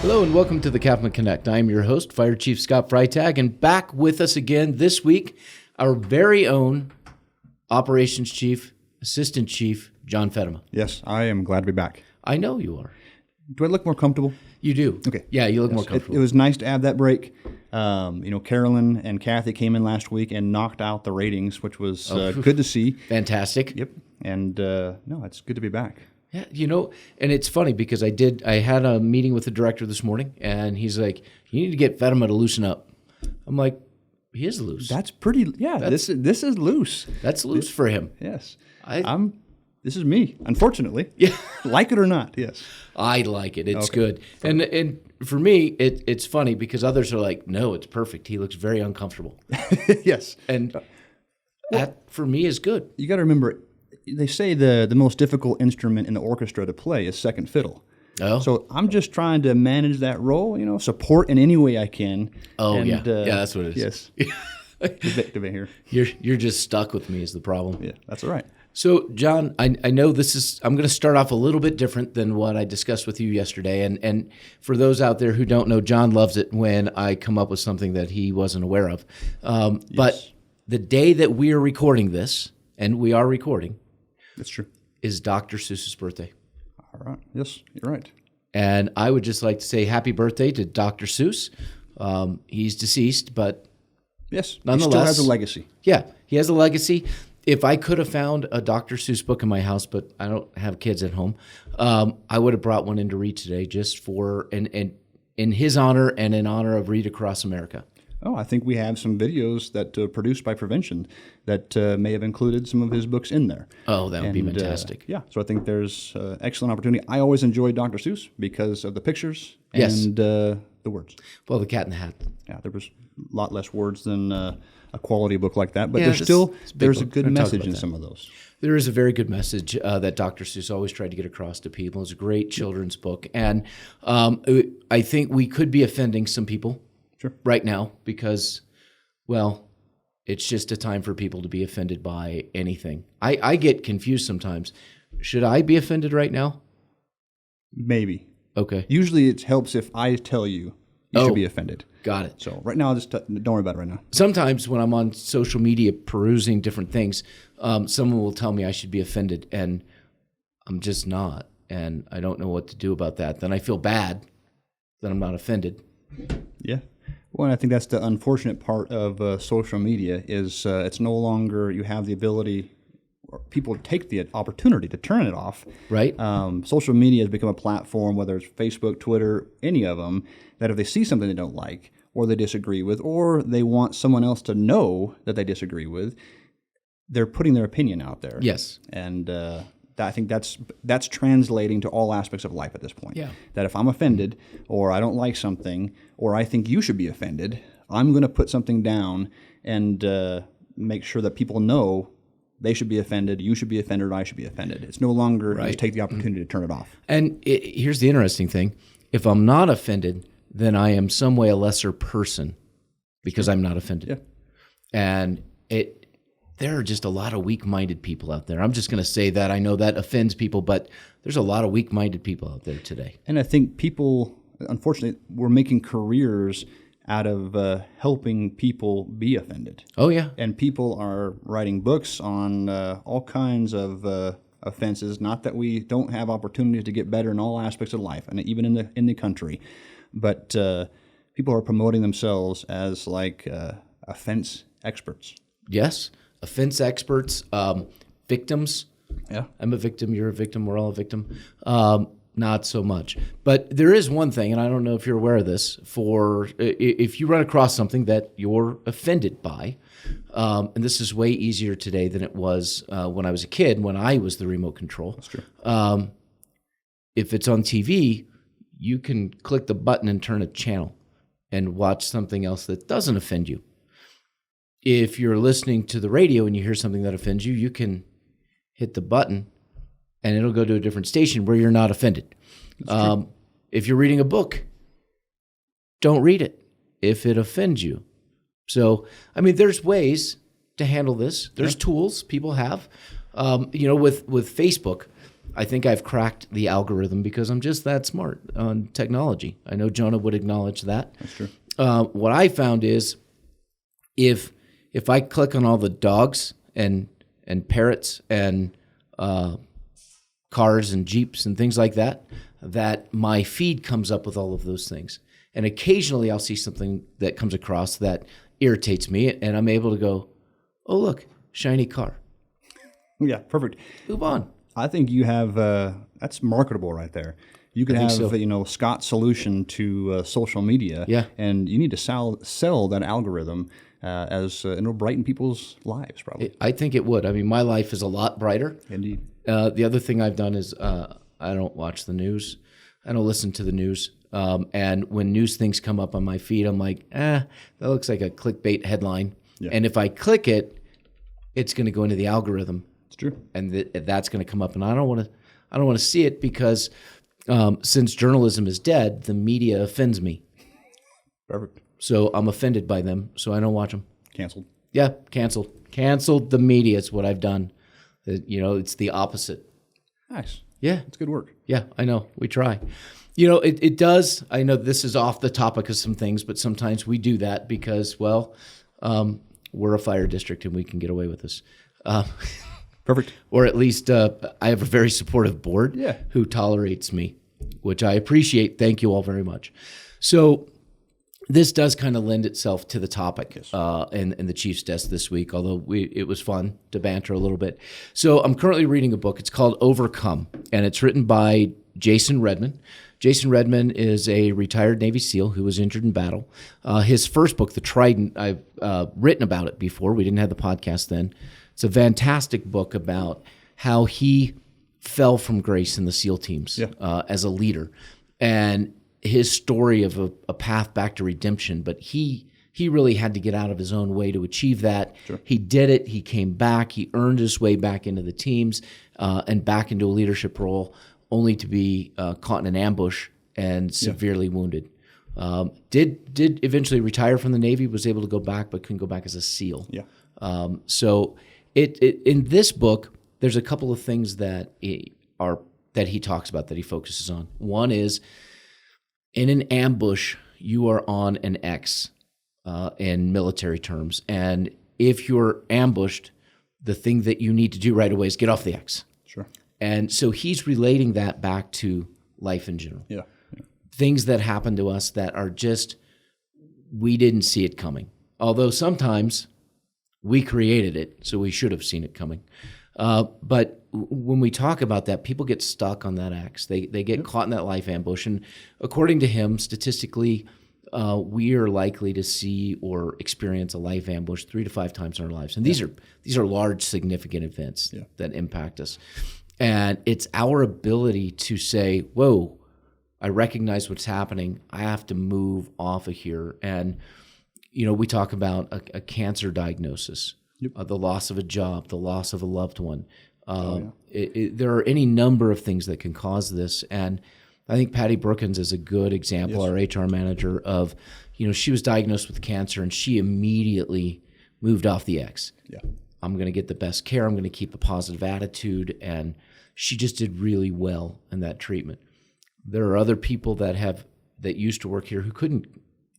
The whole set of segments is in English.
Hello and welcome to the CAFMA Connect. I'm your host, Fire Chief Scott Freitag, and back with us again this week, our very own Operations Chief, Assistant Chief, John Feddema. Yes, I am glad to be back. I know you are. Do I look more comfortable? You do. Okay. Yeah, you look more comfortable. It was nice to have that break. Carolyn and Kathy came in last week and knocked out the ratings, which was good to see. Fantastic. Yep. And no, it's good to be back. Yeah, and it's funny because I had a meeting with the director this morning, and he's like, "You need to get Feddema to loosen up." I'm like, "He is loose. That's pretty. Yeah, this is loose. That's loose for him." Yes, This is me. Unfortunately, Yeah, like it or not. Yes, I like it. It's good. And for me, it's funny because others are like, "No, it's perfect. He looks very uncomfortable." yes, And that for me is good. you got to remember. They say the most difficult instrument in the orchestra to play is second fiddle. Oh, So I'm just trying to manage that role, support in any way I can. oh and, yeah, that's what it is. Yes. To be here. You're just stuck with me is the problem. Yeah, that's all right. So, John, I know I'm going to start off a little bit different than what I discussed with you yesterday. And for those out there who don't know, John loves it when I come up with something that he wasn't aware of. But the day that we are recording this, and we are recording, That's true. is Dr. Seuss's birthday. All right. Yes, you're right. And I would just like to say happy birthday to Dr. Seuss. He's deceased, but Yes, nonetheless, he still has a legacy. yeah, he has a legacy. If I could have found a Dr. Seuss book in my house, but I don't have kids at home, I would have brought one in to read today just for in his honor and in honor of Read Across America. Oh, I think we have some videos that produced by Prevention that may have included some of his books in there. Oh, that would be fantastic. Yeah, so I think there's excellent opportunity. I always enjoyed Dr. Seuss because of the pictures Yes. and the words. Well, the Cat in the Hat. Yeah, there was a lot less words than a quality book like that, but Yeah, there's it's still a big there's a book. good We're gonna talk message about in that. some of those. There is a very good message that Dr. Seuss always tried to get across to people. It's a great children's book. And I think we could be offending some people right now because, well, it's just a time for people to be offended by anything. I get confused sometimes. Should I be offended right now? Maybe. Okay. Usually it helps if I tell you should be offended. Got it. So right now, just don't worry about it right now. Sometimes when I'm on social media perusing different things, someone will tell me I should be offended, and I'm just not. And I don't know what to do about that. Then I feel bad that I'm not offended. Yeah. Well, and I think that's the unfortunate part of social media is it's no longer you have the ability or people take the opportunity to turn it off. Right. Social media has become a platform, whether it's Facebook, Twitter, any of them, that if they see something they don't like or they disagree with or they want someone else to know that they disagree with, they're putting their opinion out there. Yes. And I think that's translating to all aspects of life at this point. Yeah. That if I'm offended or I don't like something or I think you should be offended, I'm going to put something down and make sure that people know they should be offended, you should be offended, or I should be offended. It's no longer just take the opportunity to turn it off. And here's the interesting thing. If I'm not offended, then I am some way a lesser person because I'm not offended. Yeah. And there are just a lot of weak-minded people out there. I'm just going to say that. I know that offends people, but there's a lot of weak-minded people out there today. And I think people, unfortunately, we're making careers out of helping people be offended. Oh, yeah. And people are writing books on all kinds of offenses. Not that we don't have opportunities to get better in all aspects of life, and even in the country, but people are promoting themselves as like offense experts. Yes. Offense experts, victims. Yeah. I'm a victim. You're a victim. We're all a victim. Not so much. But there is one thing, and I don't know if you're aware of this, if you run across something that you're offended by, and this is way easier today than it was when I was a kid, when I was the remote control. That's true. If it's on TV, you can click the button and turn a channel and watch something else that doesn't offend you. If you're listening to the radio and you hear something that offends you, you can hit the button and it'll go to a different station where you're not offended. If you're reading a book, don't read it if it offends you. So, I mean, there's ways to handle this. There's tools people have. With Facebook, I think I've cracked the algorithm because I'm just that smart on technology. I know Jonah would acknowledge that. That's true. What I found is if I click on all the dogs and parrots and cars and Jeeps and things like that, that my feed comes up with all of those things. And occasionally I'll see something that comes across that irritates me, and I'm able to go, oh, look, shiny car. Yeah, perfect. Move on. I think you have, that's marketable right there. You can have, so. Scott's solution to social media, and you need to sell that algorithm and it'll brighten people's lives, probably. I think it would. I mean, my life is a lot brighter. Indeed. The other thing I've done is I don't watch the news. I don't listen to the news. And when news things come up on my feed, I'm like, that looks like a clickbait headline. Yeah. And if I click it, it's going to go into the algorithm. It's true. And that's going to come up. And I don't want to see it because since journalism is dead, the media offends me. Perfect. So I'm offended by them, so I don't watch them. Canceled. Yeah, canceled. Canceled the media is what I've done. It's the opposite. Nice. Yeah. It's good work. Yeah, I know. We try. It does. I know this is off the topic of some things, but sometimes we do that because, well, we're a fire district and we can get away with this. Perfect. Or at least I have a very supportive board who tolerates me, which I appreciate. Thank you all very much. So this does kind of lend itself to the topic in the Chief's desk this week, although it was fun to banter a little bit. So I'm currently reading a book. It's called Overcome, and it's written by Jason Redman. Jason Redman is a retired Navy SEAL who was injured in battle. His first book, The Trident, I've written about it before. We didn't have the podcast then. It's a fantastic book about how he fell from grace in the SEAL teams as a leader, and his story of a path back to redemption. But he really had to get out of his own way to achieve that. Sure. He did it. He came back. He earned his way back into the teams and back into a leadership role, only to be caught in an ambush and severely wounded. Did eventually retire from the Navy, was able to go back, but couldn't go back as a SEAL. Yeah. So it in this book, there's a couple of things that he talks about, that he focuses on. One is, in an ambush, you are on an X in military terms. And if you're ambushed, the thing that you need to do right away is get off the X. Sure. And so he's relating that back to life in general. Yeah. Things that happen to us that are just, we didn't see it coming. Although sometimes we created it, so we should have seen it coming. But when we talk about that, people get stuck on that X. They get caught in that life ambush. And according to him, statistically, we are likely to see or experience a life ambush 3 to 5 times in our lives. And these are large, significant events that impact us. And it's our ability to say, whoa, I recognize what's happening. I have to move off of here. And, we talk about a cancer diagnosis, the loss of a job, the loss of a loved one. There are any number of things that can cause this. And I think Patty Brookins is a good example, our HR manager, of, she was diagnosed with cancer and she immediately moved off the X. Yeah. I'm going to get the best care. I'm going to keep a positive attitude. And she just did really well in that treatment. There are other people that used to work here who couldn't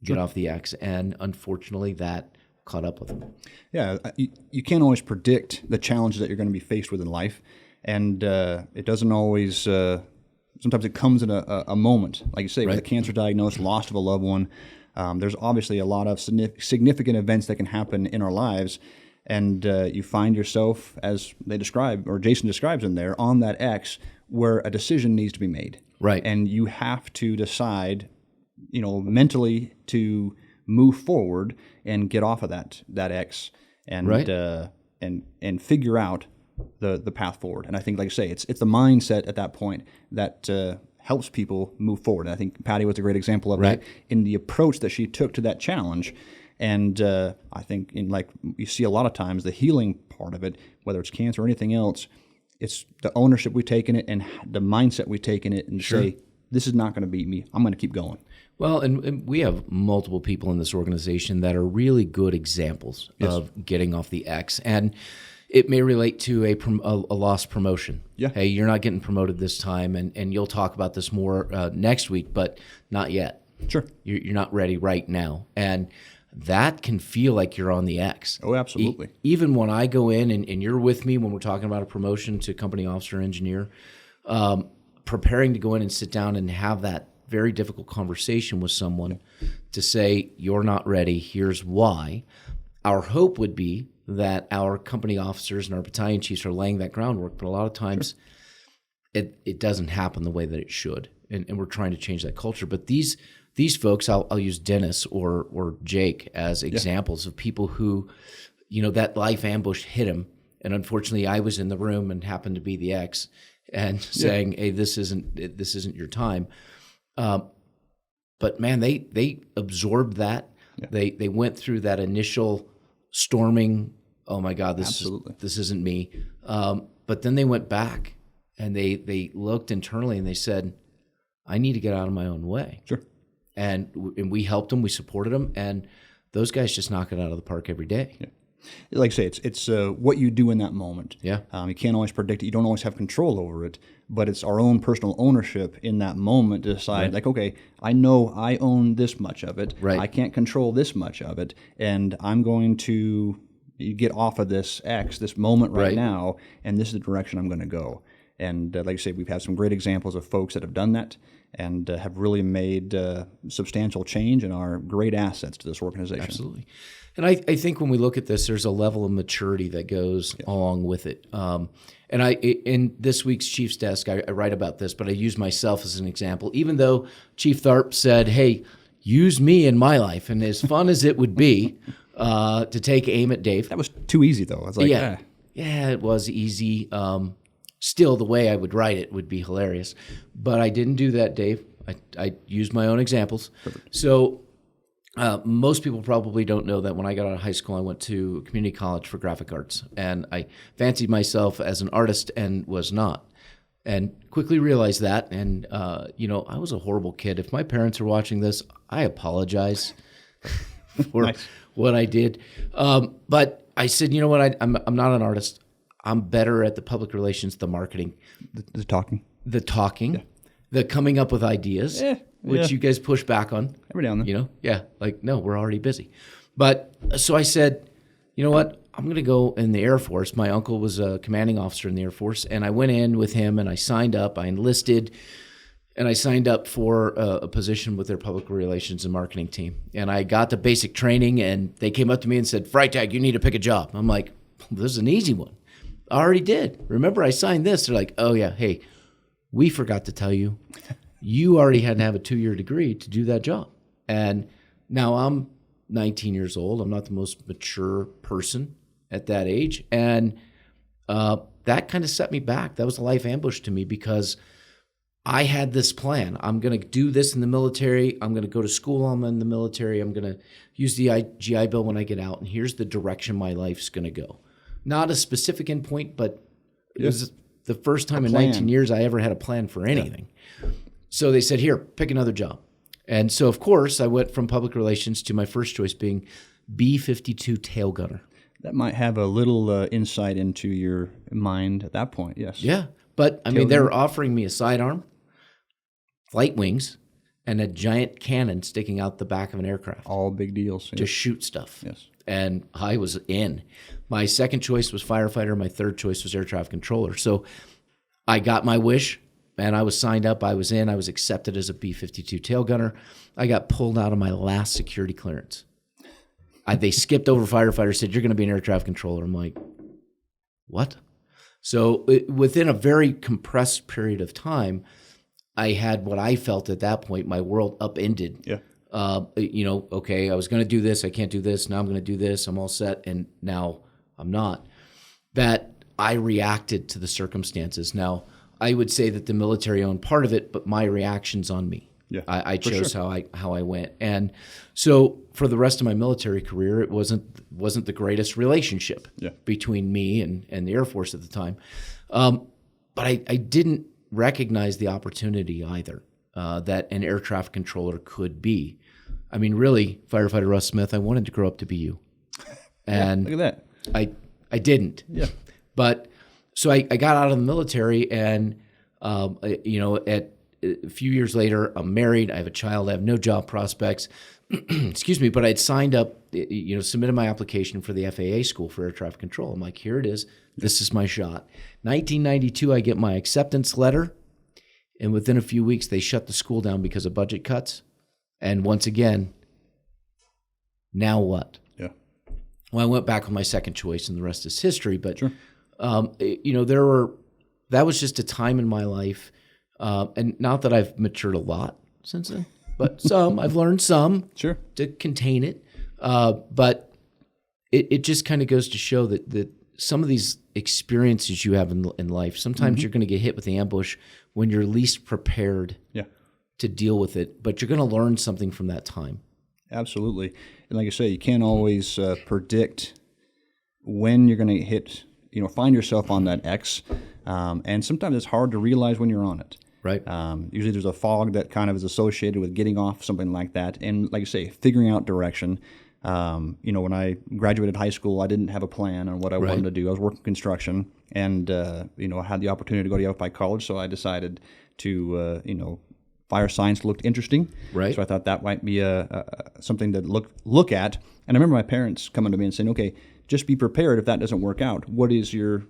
get off the X. And unfortunately, that caught up with them. Yeah, you can't always predict the challenges that you're going to be faced with in life. And it doesn't always, sometimes it comes in a moment. Like you say, with a cancer diagnosis, loss of a loved one, there's obviously a lot of significant events that can happen in our lives. And you find yourself, as they describe, or Jason describes in there, on that X where a decision needs to be made. Right. And you have to decide, mentally to move forward and get off of that X and and figure out the path forward. And I think, like I say, it's the mindset at that point that helps people move forward. And I think Patty was a great example of that in the approach that she took to that challenge. And I think you see a lot of times, the healing part of it, whether it's cancer or anything else, it's the ownership we take in it and the mindset we take in it, and say, this is not going to beat me. I'm going to keep going. Well, and we have multiple people in this organization that are really good examples of getting off the X. And, It may relate to a lost promotion. Yeah. Hey, you're not getting promoted this time, and you'll talk about this more next week, but not yet. Sure. You're not ready right now. And that can feel like you're on the X. Oh, absolutely. Even when I go in and you're with me when we're talking about a promotion to company officer engineer, preparing to go in and sit down and have that very difficult conversation with someone to say, you're not ready, here's why. Our hope would be that our company officers and our battalion chiefs are laying that groundwork, but a lot of times it doesn't happen the way that it should, and we're trying to change that culture. But these folks, I'll use Dennis or Jake as examples of people who, that life ambush hit him, and unfortunately I was in the room and happened to be the X, and saying, hey, this isn't your time. But man, they absorbed that. Yeah. They went through that initial storming. Oh my God, this isn't me. But then they went back and they looked internally and they said, I need to get out of my own way. Sure. And we helped them, we supported them, and those guys just knock it out of the park every day. Yeah. Like I say, it's what you do in that moment. Yeah. You can't always predict it. You don't always have control over it, but it's our own personal ownership in that moment to decide, like, okay, I know I own this much of it. Right. I can't control this much of it, and I'm going to get off of this this moment right now, and this is the direction I'm going to go. And like I say, we've had some great examples of folks that have done that and have really made substantial change and are great assets to this organization. Absolutely. And I think when we look at this, there's a level of maturity that goes along with it. And in this week's Chief's Desk, I write about this, but I use myself as an example. Even though Chief Tharp said, hey, use me in my life, and as fun as it would be to take aim at Dave. That was too easy, though. I was like, yeah, it was easy. Still, the way I would write it would be hilarious. But I didn't do that, Dave. I used my own examples. Perfect. So most people probably don't know that when I got out of high school, I went to community college for graphic arts. And I fancied myself as an artist and was not. And quickly realized that. And, I was a horrible kid. If my parents are watching this, I apologize for what I did. But I said, you know what? I'm not an artist. I'm better at the public relations, the marketing. The talking. The coming up with ideas, which you guys push back on. Every now and then. No, we're already busy. But so I said, you know what? I'm going to go in the Air Force. My uncle was a commanding officer in the Air Force, and I went in with him, and I signed up. I enlisted, and I signed up for a position with their public relations and marketing team. And I got the basic training, and they came up to me and said, Freitag, you need to pick a job. I'm like, this is an easy one. I already did. Remember, I signed this. They're like, oh, yeah, hey, we forgot to tell you. You already had to have a 2-year degree to do that job. And now I'm 19 years old. I'm not the most mature person at that age. And that kind of set me back. That was a life ambush to me because I had this plan. I'm going to do this in the military. I'm going to go to school. I'm in the military. I'm going to use the GI Bill when I get out. And here's the direction my life's going to go. Not a specific endpoint, but it was the first time in 19 years I ever had a plan for anything. Yeah. So they said, here, pick another job. And so, of course, I went from public relations to my first choice being B-52 tail gunner. That might have a little insight into your mind at that point, yes. Yeah, but I mean, they were offering me a sidearm, flight wings, and a giant cannon sticking out the back of an aircraft. All big deals. To shoot stuff. Yes. And I was in. My second choice was firefighter. My third choice was air traffic controller. So I got my wish, and I was signed up. I was in. I was accepted as a B-52 tail gunner. I got pulled out of my last security clearance. They skipped over firefighter, said, you're going to be an air traffic controller. I'm like, what? So within a very compressed period of time, I had what I felt at that point, my world upended. Yeah. Okay, I was going to do this. I can't do this. Now I'm going to do this. I'm all set. And now I'm not. That I reacted to the circumstances. Now, I would say that the military owned part of it, but my reaction's on me. Yeah, I chose how I went. And so for the rest of my military career, it wasn't the greatest relationship between me and the Air Force at the time. But I didn't recognize the opportunity either that an air traffic controller could be. I mean, really, firefighter Russ Smith, I wanted to grow up to be you. And look at that. I didn't. Yeah. But so I got out of the military, and at a few years later, I'm married. I have a child. I have no job prospects. Excuse me. But I'd signed up, submitted my application for the FAA school for air traffic control. I'm like, here it is. This is my shot. 1992, I get my acceptance letter, and within a few weeks, they shut the school down because of budget cuts. And once again, now what? Yeah. Well, I went back with my second choice, and the rest is history. But Sure. that was just a time in my life, and not that I've matured a lot since then, but I've learned some Sure. to contain it. But it just kind of goes to show that some of these experiences you have in life, sometimes you're going to get hit with the ambush when you're least prepared to deal with it, but you're going to learn something from that time. Absolutely. And like I say, you can't always predict when you're going to hit, find yourself on that X. And sometimes it's hard to realize when you're on it. Right. Usually there's a fog that kind of is associated with getting off something like that. And like I say, figuring out direction. When I graduated high school, I didn't have a plan on what I wanted to do. I was working construction, and I had the opportunity to go to Yavapai College, so I decided to, fire science looked interesting. Right. So I thought that might be something to look at. And I remember my parents coming to me and saying, "Okay, just be prepared if that doesn't work out. What are you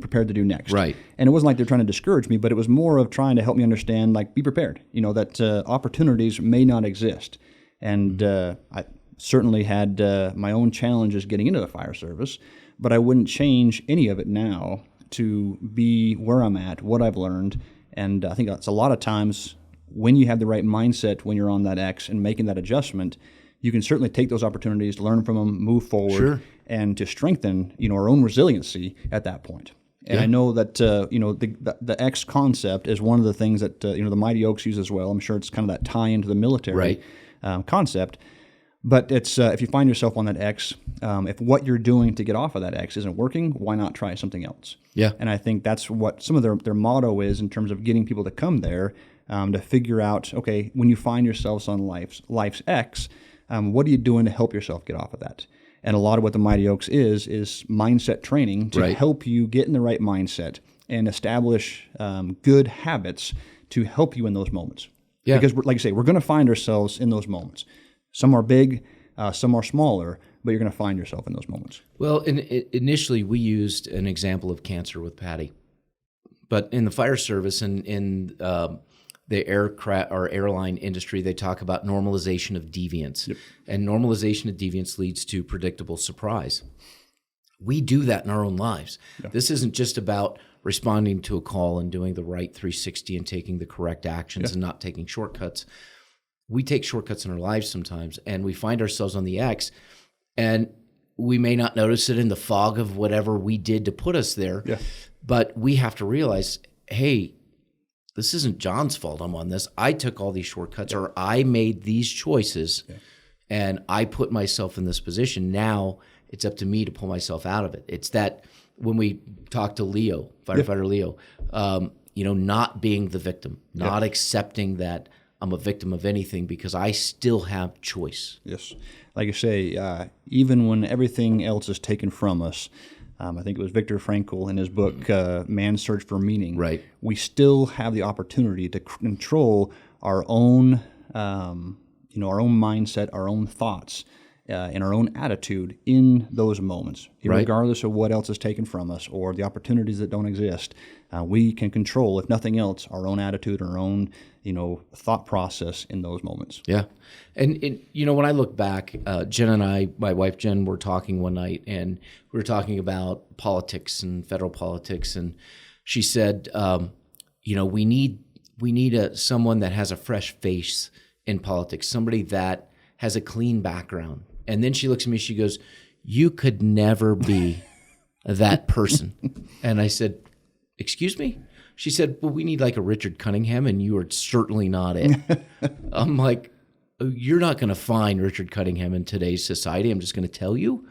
prepared to do next?" Right. And it wasn't like they're trying to discourage me, but it was more of trying to help me understand, like, be prepared. That opportunities may not exist. And I certainly had my own challenges getting into the fire service, but I wouldn't change any of it now to be where I'm at, what I've learned. And I think that's a lot of times when you have the right mindset when you're on that X and making that adjustment, you can certainly take those opportunities, learn from them, move forward, and to strengthen our own resiliency at that point. And I know that the X concept is one of the things that the Mighty Oaks use as well. I'm sure it's kind of that tie into the military concept. But it's if you find yourself on that X, if what you're doing to get off of that X isn't working, why not try something else? Yeah. And I think that's what some of their motto is in terms of getting people to come there, to figure out, okay, when you find yourselves on life's X, what are you doing to help yourself get off of that? And a lot of what the Mighty Oaks is mindset training to help you get in the right mindset and establish good habits to help you in those moments. Yeah. Because, like I say, we're going to find ourselves in those moments. Some are big, some are smaller, but you're going to find yourself in those moments. Well, initially we used an example of cancer with Patty, but in the fire service and in the aircraft or airline industry, they talk about normalization of deviance. Yep. And normalization of deviance leads to predictable surprise. We do that in our own lives. Yeah. This isn't just about responding to a call and doing the right 360 and taking the correct actions and not taking shortcuts. We take shortcuts in our lives sometimes, and we find ourselves on the X, and we may not notice it in the fog of whatever we did to put us there, but we have to realize, hey, this isn't John's fault I'm on this. I took all these shortcuts, or I made these choices, and I put myself in this position. Now it's up to me to pull myself out of it. It's that when we talk to Leo, firefighter Leo, not being the victim, not accepting that I'm a victim of anything because I still have choice. Yes. Like I say, even when everything else is taken from us, I think it was Viktor Frankl in his book, Man's Search for Meaning. Right. We still have the opportunity to control our own, our own mindset, our own thoughts, and our own attitude in those moments. Regardless of what else is taken from us or the opportunities that don't exist, we can control, if nothing else, our own attitude, our own, thought process in those moments. Yeah. And when I look back, Jen and I, my wife Jen, were talking one night, and we were talking about politics and federal politics, and she said, we need someone that has a fresh face in politics, somebody that has a clean background. And then she looks at me, she goes, "You could never be that person." And I said, "Excuse me?" She said, "Well, we need like a Richard Cunningham, and you are certainly not it." I'm like, "You're not going to find Richard Cunningham in today's society. I'm just going to tell you."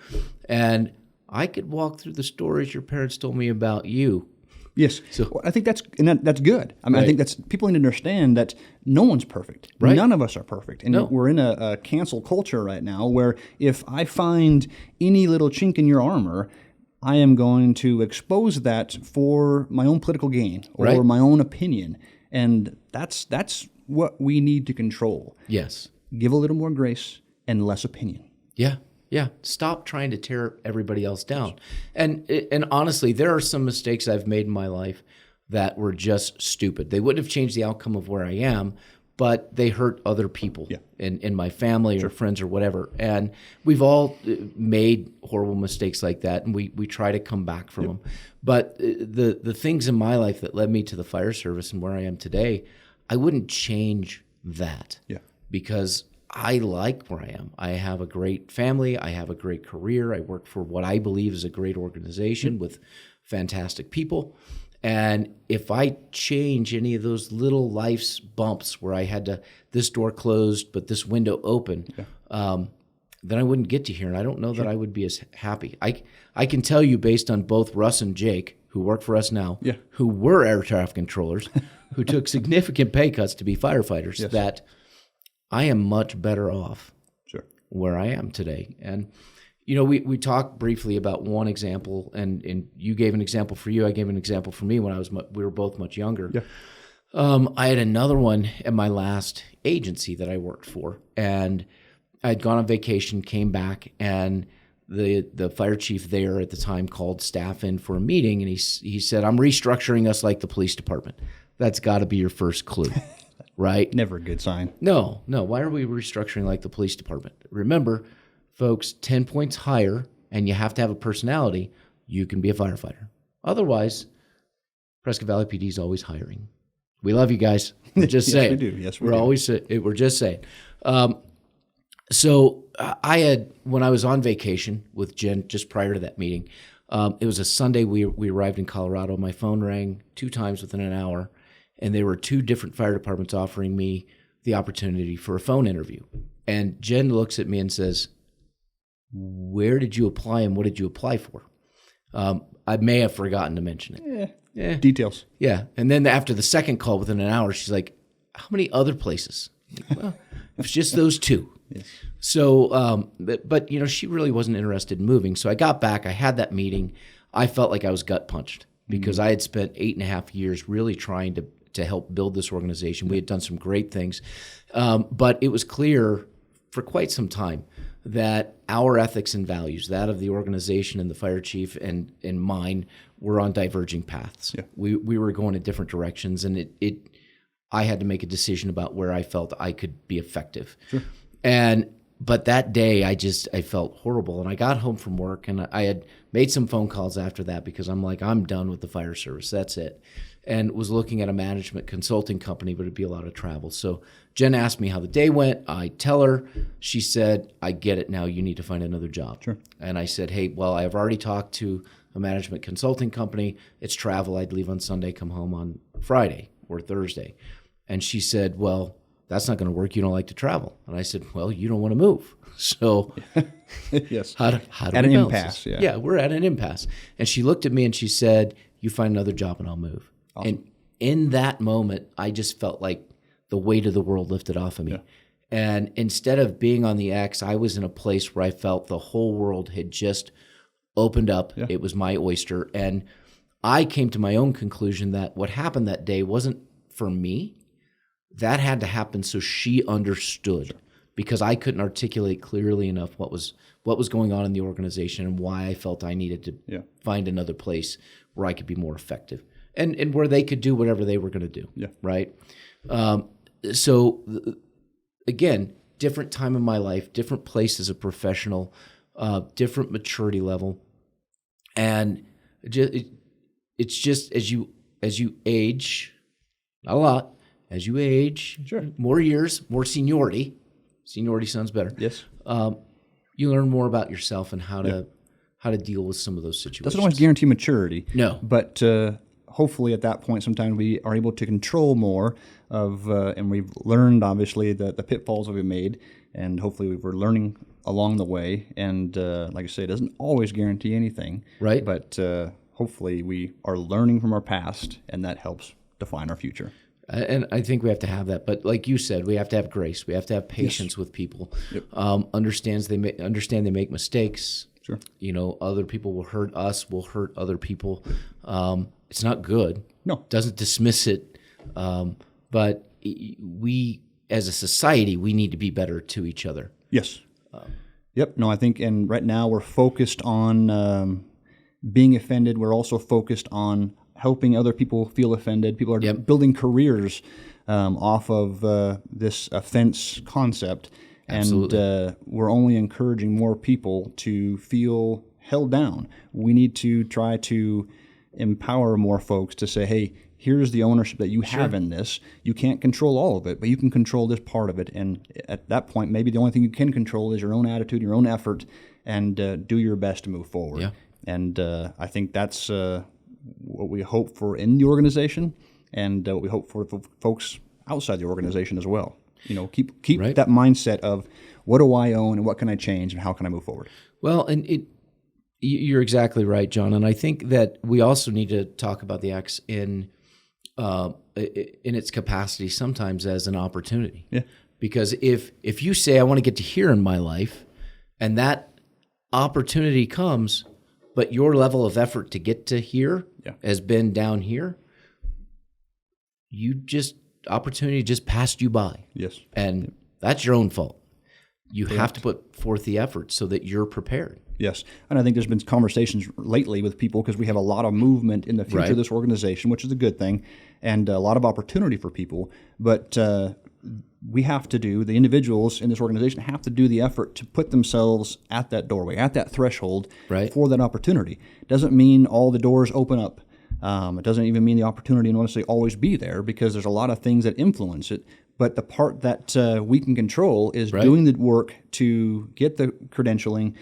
And I could walk through the stories your parents told me about you. Yes. So I think that's good. I mean, I think that's people need to understand that no one's perfect. Right. None of us are perfect. And we're in a cancel culture right now where if I find any little chink in your armor, I am going to expose that for my own political gain or Right. my own opinion. And that's what we need to control. Yes. Give a little more grace and less opinion. Yeah. Yeah. Stop trying to tear everybody else down. And honestly, there are some mistakes I've made in my life that were just stupid. They wouldn't have changed the outcome of where I am, but they hurt other people in my family or friends or whatever. And we've all made horrible mistakes like that, and we try to come back from them. But the things in my life that led me to the fire service and where I am today, I wouldn't change that because I like where I am. I have a great family. I have a great career. I work for what I believe is a great organization with fantastic people. And if I change any of those little life's bumps where I had to, this door closed, but this window open, then I wouldn't get to here. And I don't know that I would be as happy. I can tell you based on both Russ and Jake, who work for us now, who were air traffic controllers, who took significant pay cuts to be firefighters, that I am much better off where I am today. And you know, we talked briefly about one example, and you gave an example for you. I gave an example for me when we were both much younger. I had another one at my last agency that I worked for, and I'd gone on vacation, came back, and the fire chief there at the time called staff in for a meeting, and he said, "I'm restructuring us like the police department." That's got to be your first clue, right? Never a good sign. No. Why are we restructuring like the police department? Remember, folks, 10 points higher, and you have to have a personality, you can be a firefighter. Otherwise, Prescott Valley PD is always hiring. We love you guys. We're just saying. We do. Yes, we do. We're just saying. So I had, when I was on vacation with Jen just prior to that meeting, it was a Sunday. We arrived in Colorado. My phone rang 2 times within an hour, and there were 2 different fire departments offering me the opportunity for a phone interview. And Jen looks at me and says, "Where did you apply and what did you apply for?" I may have forgotten to mention it. Details. Yeah. And then after the second call within an hour, she's like, "How many other places?" Well, it's just those 2. Yes. So, but you know, she really wasn't interested in moving. So I got back. I had that meeting. I felt like I was gut punched because I had spent 8.5 years really trying to help build this organization. We had done some great things, but it was clear for quite some time that our ethics and values, that of the organization and the fire chief and mine, were on diverging paths. We were going in different directions, and I had to make a decision about where I felt I could be effective. But that day I felt horrible, and I got home from work, and I had made some phone calls after that because I'm like, I'm done with the fire service. That's it. And was looking at a management consulting company, but it'd be a lot of travel. So Jen asked me how the day went. I tell her. She said, "I get it now. You need to find another job." And I said, "Hey, well, I've already talked to a management consulting company. It's travel. I'd leave on Sunday, come home on Friday or Thursday." And she said, "Well, that's not going to work. You don't like to travel." And I said, "Well, you don't want to move." So Yes. how do At we an balance impasse, this? yeah. We're at an impasse. And she looked at me and she said, "You find another job and I'll move." Awesome. And in that moment, I just felt like the weight of the world lifted off of me. And instead of being on the X, I was in a place where I felt the whole world had just opened up. It was my oyster. And I came to my own conclusion that what happened that day wasn't for me. That had to happen so she understood, because I couldn't articulate clearly enough what was going on in the organization and why I felt I needed to find another place where I could be more effective and where they could do whatever they were going to do. Right. So again, different time in my life, different place as a professional, different maturity level, and it's just as you age, not a lot. As you age, more years, more seniority. Seniority sounds better. Yes. You learn more about yourself and how to deal with some of those situations. Doesn't always guarantee maturity. No. But hopefully at that point, sometimes we are able to control more of, and we've learned, obviously, the pitfalls that we made, and hopefully we're learning along the way. And like I say, it doesn't always guarantee anything. Right. But hopefully we are learning from our past, and that helps define our future. And I think we have to have that. But like you said, we have to have grace. We have to have patience with people. Understand they make mistakes, Sure. Other people will hurt us, will hurt other people. It's not good. No. Doesn't dismiss it. But we, as a society, we need to be better to each other. Yes. Yep. No, I think, and right now we're focused on being offended. We're also focused on helping other people feel offended. People are building careers off of this offense concept. Absolutely. And we're only encouraging more people to feel held down. We need to try to empower more folks to say, hey, here's the ownership that you have in this. You can't control all of it, but you can control this part of it. And at that point, maybe the only thing you can control is your own attitude, your own effort, and do your best to move forward. Yeah. And I think that's what we hope for in the organization, and what we hope for folks outside the organization as well. Keep that mindset of what do I own and what can I change and how can I move forward? Well, and you're exactly right, John. And I think that we also need to talk about the X in its capacity sometimes as an opportunity. Yeah. Because if you say, I want to get to here in my life, and that opportunity comes, but your level of effort to get to here has been down here, opportunity just passed you by. Yes. And that's your own fault. You have to put forth the effort so that you're prepared. Yes. And I think there's been conversations lately with people because we have a lot of movement in the future of this organization, which is a good thing, and a lot of opportunity for people. But the individuals in this organization have to do the effort to put themselves at that doorway, at that threshold for that opportunity. Doesn't mean all the doors open up. It doesn't even mean the opportunity will necessarily always be there, because there's a lot of things that influence it. But the part that we can control is doing the work to get the credentialing,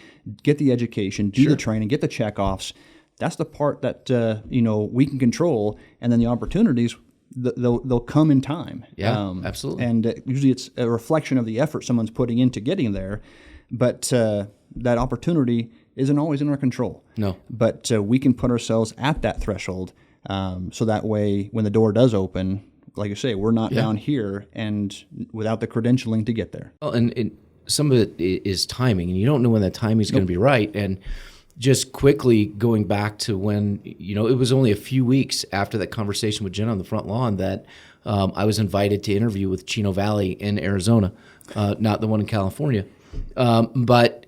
get the education, do the training, get the checkoffs. That's the part that we can control, and then the opportunities they'll come in time. Yeah, absolutely. And usually it's a reflection of the effort someone's putting into getting there, but that opportunity isn't always in our control. No. But we can put ourselves at that threshold, so that way when the door does open, like you say, we're not down here and without the credentialing to get there. Well, and some of it is timing, and you don't know when that timing is going to be right. And just quickly going back to when, it was only a few weeks after that conversation with Jen on the front lawn that I was invited to interview with Chino Valley in Arizona, not the one in California. But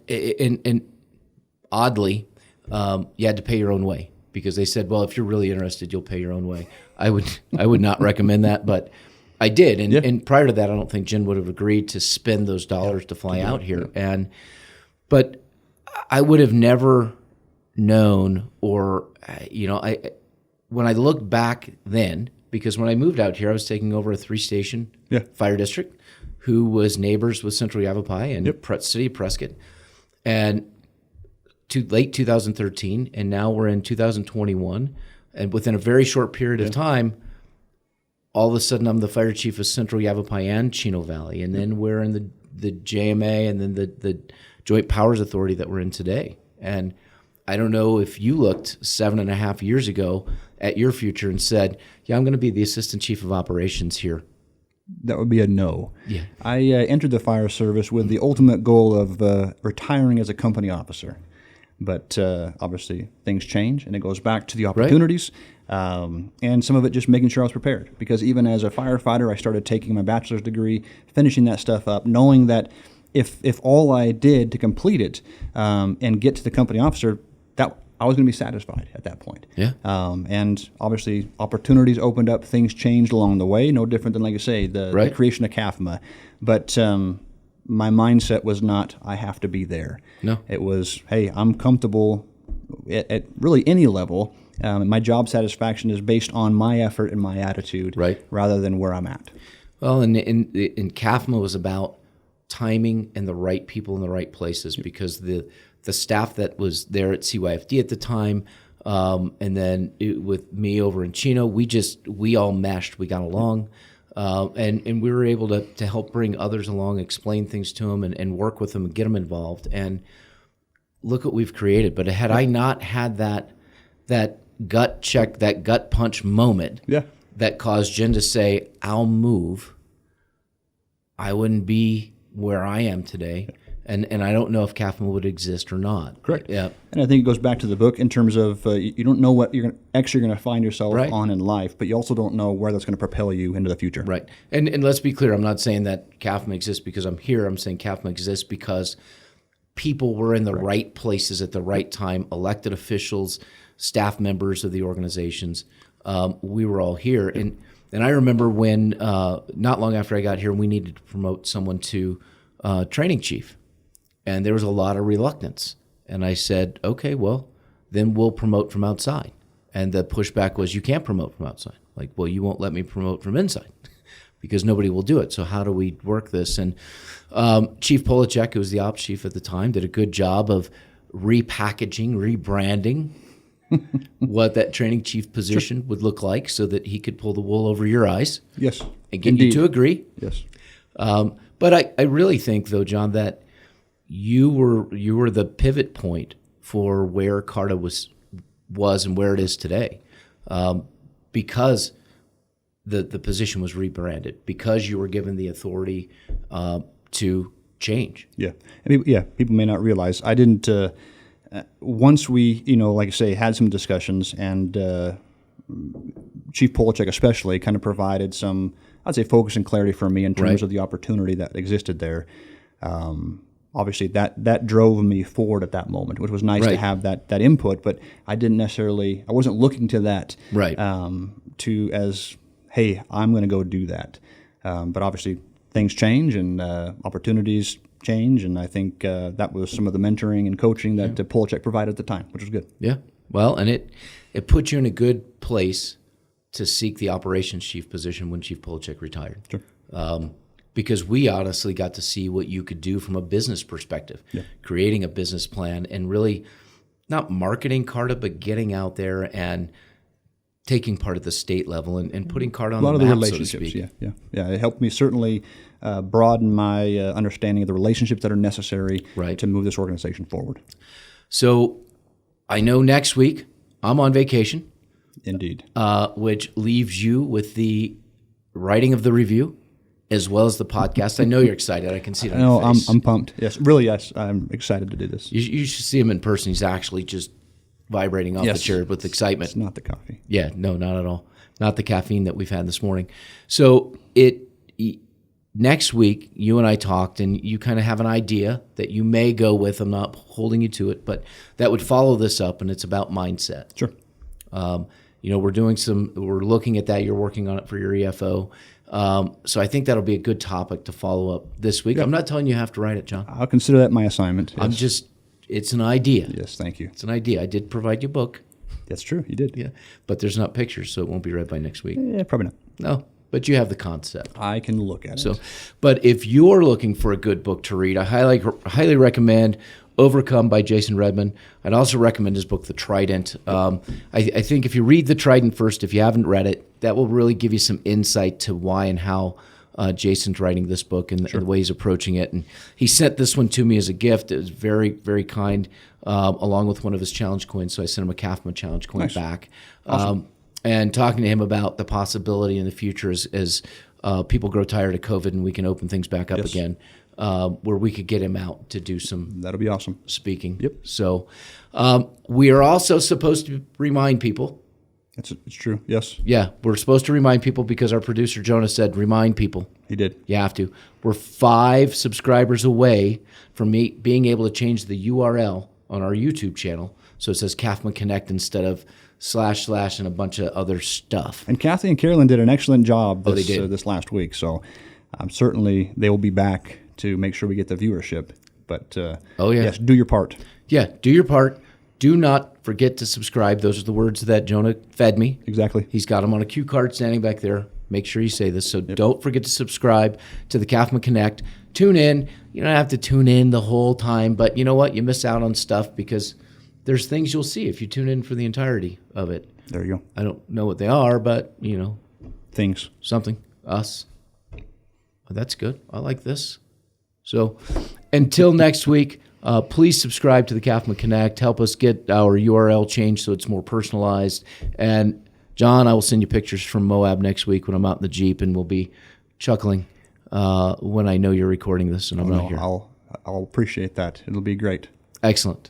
oddly, you had to pay your own way, because they said, well, if you're really interested, you'll pay your own way. I would not recommend that, but I did. And prior to that, I don't think Jen would have agreed to spend those dollars to fly out here. But I would have never known, or, when I look back then, because when I moved out here, I was taking over a 3-station fire district who was neighbors with Central Yavapai and City of Prescott. And late 2013, and now we're in 2021, and within a very short period of time, all of a sudden I'm the fire chief of Central Yavapai and Chino Valley, and then we're in the JMA, and then the Joint Powers Authority that we're in today. And I don't know if you looked 7.5 years ago at your future and said, yeah, I'm going to be the assistant chief of operations here. That would be a no. Yeah. I entered the fire service with the ultimate goal of retiring as a company officer. But obviously things change, and it goes back to the opportunities, and some of it just making sure I was prepared. Because even as a firefighter, I started taking my bachelor's degree, finishing that stuff up, knowing that if all I did to complete it and get to the company officer, that I was going to be satisfied at that point. Yeah. And obviously opportunities opened up, things changed along the way, no different than, like you say, the creation of CAFMA. But my mindset was not, I have to be there. No. It was, hey, I'm comfortable at really any level. My job satisfaction is based on my effort and my attitude rather than where I'm at. Well, and CAFMA was about timing and the right people in the right places, because the staff that was there at CYFD at the time, and then with me over in Chino, we all meshed. We got along. And we were able to help bring others along, explain things to them, and work with them and get them involved. And look what we've created. But had I not had that gut check, that gut punch moment that caused Jen to say, I'll move, I wouldn't be where I am today. And I don't know if CAFMA would exist or not. Correct. Yeah. And I think it goes back to the book in terms of you don't know what you're going to find yourself Right. on in life, but you also don't know where that's going to propel you into the future. Right. And let's be clear, I'm not saying that CAFMA exists because I'm here. I'm saying CAFMA exists because people were in the right places at the right time, elected officials, staff members of the organizations. We were all here. And I remember when, not long after I got here, we needed to promote someone to training chief. And there was a lot of reluctance. And I said, okay, well, then we'll promote from outside. And the pushback was, you can't promote from outside. Like, well, you won't let me promote from inside because nobody will do it. So how do we work this? And Chief Polachek, who was the ops chief at the time, did a good job of repackaging, rebranding what that training chief position would look like so that he could pull the wool over your eyes. Yes. And get you to agree. Yes. But I really think, though, John, that you were the pivot point for where CARTA was and where it is today, because the position was rebranded, because you were given the authority to change. Yeah. People may not realize I didn't. Once we, like I say, had some discussions, and Chief Polachek especially kind of provided some, I'd say, focus and clarity for me in terms of the opportunity that existed there. Obviously, that drove me forward at that moment, which was nice to have that input. But I wasn't looking to that hey, I'm going to go do that. But obviously, things change and opportunities change, and I think that was some of the mentoring and coaching that Polachek provided at the time, which was good. Yeah, well, and it put you in a good place to seek the operations chief position when Chief Polachek retired. Sure. Because we honestly got to see what you could do from a business perspective, creating a business plan and really not marketing CARTA, but getting out there and taking part at the state level and putting CARTA on the map, a lot of the relationships, so to speak. Yeah. It helped me certainly broaden my understanding of the relationships that are necessary to move this organization forward. So I know next week I'm on vacation. Indeed. Which leaves you with the writing of the review as well as the podcast. I know you're excited. I can see it on your face. I'm pumped. Yes, really, yes. I'm excited to do this. You should see him in person. He's actually just vibrating off the chair with excitement. It's not the coffee. Yeah, no, not at all. Not the caffeine that we've had this morning. So next week, you and I talked, and you kind of have an idea that you may go with. I'm not holding you to it, but that would follow this up, and it's about mindset. Sure. We're looking at that. You're working on it for your EFO. So I think that'll be a good topic to follow up this week. Yeah. I'm not telling you have to write it, John. I'll consider that my assignment. Yes. It's an idea. Yes, thank you. It's an idea. I did provide you a book. That's true. You did. Yeah. But there's not pictures, so it won't be read by next week. Yeah, probably not. No, but you have the concept. I can look at it. But if you're looking for a good book to read, I highly recommend Overcome by Jason Redman. I'd also recommend his book, The Trident. I think if you read The Trident first, if you haven't read it, that will really give you some insight to why and how Jason's writing this book and the way he's approaching it. And he sent this one to me as a gift. It was very, very kind, along with one of his challenge coins. So I sent him a CAFMA challenge coin back. Awesome. And talking to him about the possibility in the future as people grow tired of COVID and we can open things back up again, where we could get him out to do some That'll be awesome. speaking. Yep. So we are also supposed to remind people. It's true, yes. Yeah, we're supposed to remind people because our producer, Jonah, said remind people. He did. You have to. We're 5 subscribers away from me being able to change the URL on our YouTube channel so it says CAFMA Connect instead of / and a bunch of other stuff. And Kathy and Carolyn did an excellent job this last week, so certainly they will be back to make sure we get the viewership. But yes, do your part. Yeah, do your part. Do not forget to subscribe. Those are the words that Jonah fed me. Exactly. He's got them on a cue card standing back there. Make sure you say this. So don't forget to subscribe to the CAFMA Connect. Tune in. You don't have to tune in the whole time, but you know what? You miss out on stuff because there's things you'll see if you tune in for the entirety of it. There you go. I don't know what they are, but, things. Something. Us. Oh, that's good. I like this. So until next week, please subscribe to the CAFMA Connect. Help us get our URL changed so it's more personalized. And John, I will send you pictures from Moab next week when I'm out in the Jeep, and we'll be chuckling when I know you're recording this and I'm not here. I'll I'll appreciate that. It'll be great. Excellent.